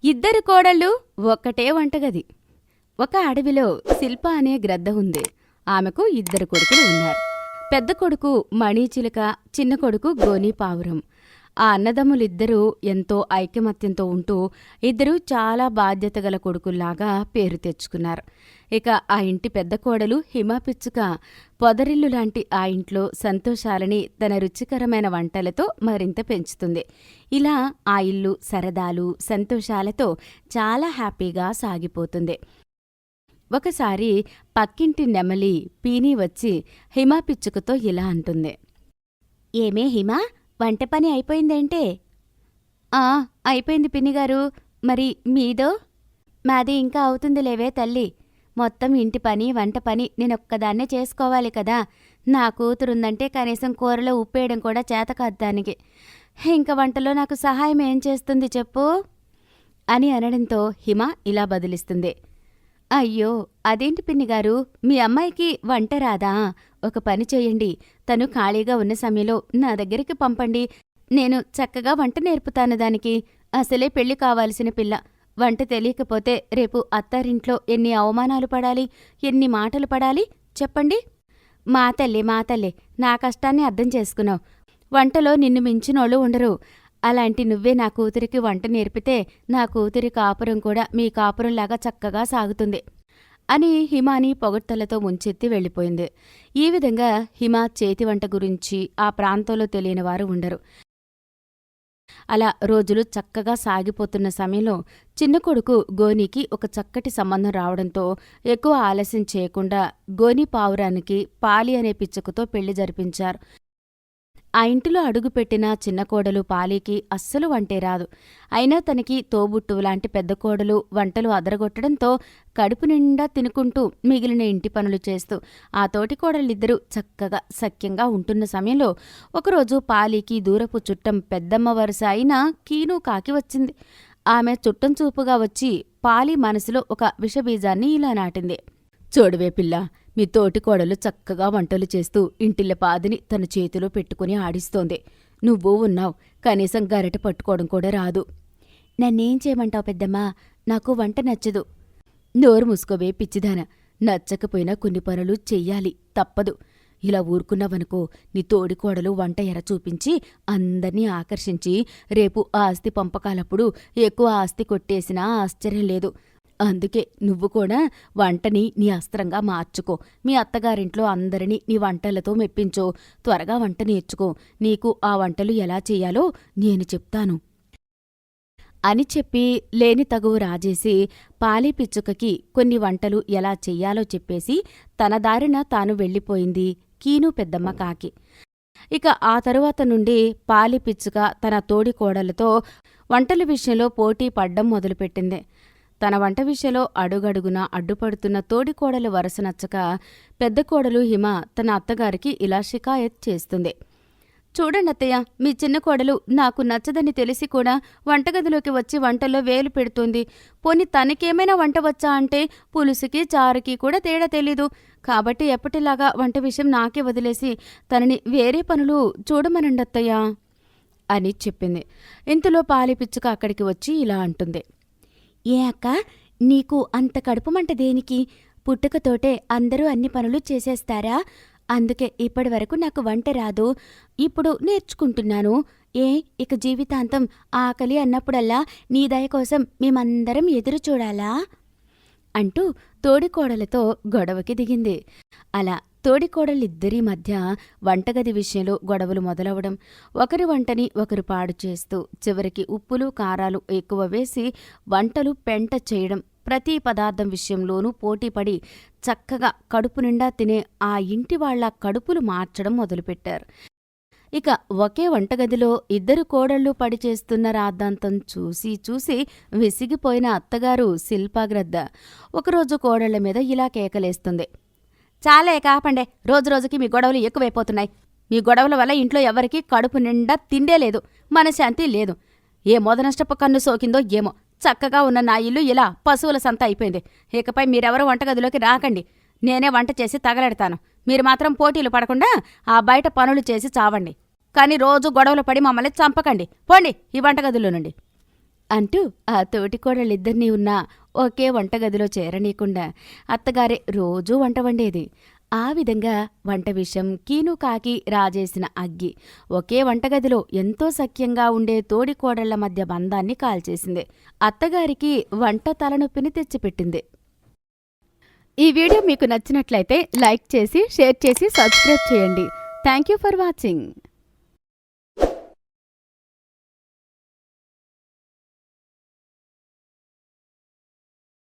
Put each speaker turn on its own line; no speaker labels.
ఇద్దరు కోడళ్ళు ఒక్కటే వంటగది. ఒక అడవిలో శిల్ప అనే గ్రద్ద ఉంది. ఆమెకు ఇద్దరు కొడుకులు ఉన్నారు. పెద్ద కొడుకు మణిచిలుక, చిన్న కొడుకు గోనీ పావురం. ఆ అన్నదమ్ములిద్దరూ ఎంతో ఐకమత్యంతో ఉంటూ ఇద్దరూ చాలా బాధ్యత గల కొడుకుల్లాగా పేరు తెచ్చుకున్నారు. ఇక ఆ ఇంటి పెద్ద కోడలు హిమపిచ్చుక పొదరిల్లు లాంటి ఆ ఇంట్లో సంతోషాలని తన రుచికరమైన వంటలతో మరింత పెంచుతుంది. ఇలా ఆ ఇల్లు సరదాలు సంతోషాలతో చాలా హ్యాపీగా సాగిపోతుంది. ఒకసారి పక్కింటి నెమలి పీనీ వచ్చి హిమపిచ్చుకతో ఇలా అంటుంది. ఏమే హిమా, వంట పని అయిపోయిందేంటే? అయిపోయింది పిన్నిగారు. మరి మీదో? మాది ఇంకా అవుతుందిలేవే తల్లి. మొత్తం ఇంటి పని వంట పని నేనొక్కదాన్నే చేసుకోవాలి కదా. నా కూతురుందంటే కనీసం కూరలో ఉప్పేయడం కూడా చేతకాదు దానికి. ఇంక వంటలో నాకు సహాయం ఏం చేస్తుంది చెప్పు అని అనడంతో హిమ ఇలా బదిలిస్తుంది. అయ్యో, అదేంటి పిన్నిగారు, మీ అమ్మాయికి వంట రాదా? ఒక పని చేయండి, తను ఖాళీగా ఉన్న సమయంలో నా దగ్గరికి పంపండి. నేను చక్కగా వంట నేర్పుతాను దానికి. అసలే పెళ్లి కావాల్సిన పిల్ల. వంట తెలియకపోతే రేపు అత్తారింట్లో ఎన్ని అవమానాలు పడాలి, ఎన్ని మాటలు పడాలి చెప్పండి. మా తల్లే, నా కష్టాన్ని అర్థం చేసుకున్నావు. వంటలో నిన్ను మించినోళ్ళు ఉండరు. అలాంటి నువ్వే నా కూతురికి వంట నేర్పితే నా కూతురి కాపురం కూడా మీ కాపురంలాగా చక్కగా సాగుతుంది అని హిమాని పొగడ్తలతో ముంచెత్తి వెళ్ళిపోయింది. ఈ విధంగా హిమ చేతి వంట గురించి ఆ ప్రాంతంలో తెలియని వారు ఉండరు. అలా రోజులు చక్కగా సాగిపోతున్న సమయంలో చిన్న కొడుకు గోనీకి ఒక చక్కటి సంబంధం రావడంతో ఎక్కువ ఆలస్యం చేయకుండా గోనీ పావురానికి పాలి అనే పిచ్చుకతో పెళ్లి జరిపించారు. ఆ ఇంటిలో అడుగుపెట్టిన చిన్న కోడలు పాలీకి అస్సలు వంటే రాదు. అయినా తనకి తోబుట్టువులాంటి పెద్ద కోడలు వంటలు అదరగొట్టడంతో కడుపు నిండా తినుకుంటూ మిగిలిన ఇంటి పనులు చేస్తూ ఆ తోటి కోడలిద్దరూ చక్కగా సఖ్యంగా ఉంటున్న సమయంలో ఒకరోజు పాలీకి దూరపు చుట్టం పెద్దమ్మ వరుస అయిన కీను కాకి వచ్చింది. ఆమె చుట్టం చూపుగా వచ్చి పాలి మనసులో ఒక విషబీజాన్ని ఇలా నాటింది. చూడవే పిల్ల, మీ తోటి కోడలు చక్కగా వంటలు చేస్తూ ఇంటిల్ల పాదిని తన చేతిలో పెట్టుకుని ఆడిస్తోంది. నువ్వు ఉన్నావు, కనీసం గరిట పట్టుకోవడం కూడా రాదు. నన్నేం చేయమంటావు పెద్దమ్మా? నాకు వంట నచ్చదు. నోరు మూసుకోవే పిచ్చిదాన. నచ్చకపోయినా కొన్ని పనులు చెయ్యాలి, తప్పదు. ఇలా ఊరుకున్నావనుకో, నీ తోడి కోడలు వంట ఎర చూపించి అందర్నీ ఆకర్షించి రేపు ఆస్తి పంపకాలప్పుడు ఎక్కువ ఆస్తి కొట్టేసినా ఆశ్చర్యం లేదు. అందుకే నువ్వు కూడా వంటని నీ అస్త్రంగా మార్చుకో. మీ అత్తగారింట్లో అందరినీ నీ వంటలతో మెప్పించో. త్వరగా వంట నేర్చుకో. నీకు ఆ వంటలు ఎలా చెయ్యాలో నేను చెప్తాను అని చెప్పి లేని తగువు రాజేసి పాలిపిచ్చుకకి కొన్ని వంటలు ఎలా చెయ్యాలో చెప్పేసి తన దారిన తాను వెళ్ళిపోయింది కీను పెద్దమ్మ కాకి. ఇక ఆ తరువాత నుండి పాలిపిచ్చుక తన తోడి కోడలతో వంటల విషయంలో పోటీ పడ్డం మొదలుపెట్టింది. తన వంట విషయంలో అడుగడుగునా అడ్డుపడుతున్న తోడికోడలు వరస నచ్చక పెద్ద కోడలు హిమ తన అత్తగారికి ఇలా షికాయత్ చేస్తుంది. చూడండి అత్తయ్య, మీ చిన్న కోడలు నాకు నచ్చదని తెలిసి కూడా వంటగదిలోకి వచ్చి వంటల్లో వేలు పెడుతుంది. పోని తనకేమైనా వంట వచ్చా అంటే పులుసుకి చారుకి కూడా తేడా తెలీదు. కాబట్టి ఎప్పటిలాగా వంట విషయం నాకే వదిలేసి తనని వేరే పనులు చూడమనండి అత్తయ్య అని చెప్పింది. ఇంతలో పాలిపిచ్చుక అక్కడికి వచ్చి ఇలా అంటుంది. ఏ అక్క, నీకు అంత కడుపుమంట దేనికి? పుట్టుకతోటే అందరూ అన్ని పనులు చేసేస్తారా? అందుకే ఇప్పటివరకు నాకు వంట రాదు. ఇప్పుడు నేర్చుకుంటున్నాను. ఇక జీవితాంతం ఆకలి అన్నప్పుడల్లా నీ దయ కోసం మేమందరం ఎదురు చూడాలా అంటూ తోడికోడలతో గొడవకి దిగింది. అలా తోడికోడలిద్దరి మధ్య వంటగది విషయంలో గొడవలు మొదలవడం, ఒకరి వంటని ఒకరు పాడు చేస్తూ చివరికి ఉప్పులు కారాలు ఎక్కువ వేసి వంటలు పెంట చేయడం, ప్రతి పదార్థం విషయంలోనూ పోటీపడి చక్కగా కడుపు నిండా తినే ఆ ఇంటి వాళ్ల కడుపులు మార్చడం మొదలుపెట్టారు. ఇక ఒకే వంటగదిలో ఇద్దరు కోడళ్ళు పడిచేస్తున్న రాద్ధాంతం చూసి చూసి విసిగిపోయిన అత్తగారు శిల్పాగ్రద్ద ఒకరోజు కోడళ్ల మీద ఇలా కేకలేస్తుంది. చాలే కాపండే, రోజురోజుకి మీ గొడవలు ఎక్కువైపోతున్నాయి. మీ గొడవల వల్ల ఇంట్లో ఎవరికీ కడుపు నిండా తిండే లేదు, మనశ్శాంతి లేదు. ఏ మొదనష్టపు కన్ను సోకిందో ఏమో, చక్కగా ఉన్న నా ఇల్లు ఇలా పశువుల సంత అయిపోయింది. ఇకపై మీరెవరూ వంటగదిలోకి రాకండి. నేనే వంట చేసి తగలెడతాను. మీరు మాత్రం పోటీలు పడకుండా ఆ బయట పనులు చేసి చావండి. కాని రోజు గొడవలు పడి మమ్మల్ని చంపకండి. పోండి ఈ వంటగదిలో నుండి అంటూ ఆ తోటికోడళ్ళిద్దరినీ ఉన్న ఒకే వంటగదిలో చేరనీయకుండా అత్తగారే రోజూ వంట వండేది. ఆ విధంగా వంట విషయం కీను కాకి రాజేసిన అగ్గి ఒకే వంటగదిలో ఎంతో సఖ్యంగా ఉండే తోడికోడళ్ల మధ్య బంధాన్ని కాల్చేసింది. అత్తగారికి వంట తలనొప్పిని తెచ్చిపెట్టింది. ఈ వీడియో మీకు నచ్చినట్లయితే లైక్ చేసి షేర్ చేసి సబ్స్క్రైబ్ చేయండి. Thank you for watching.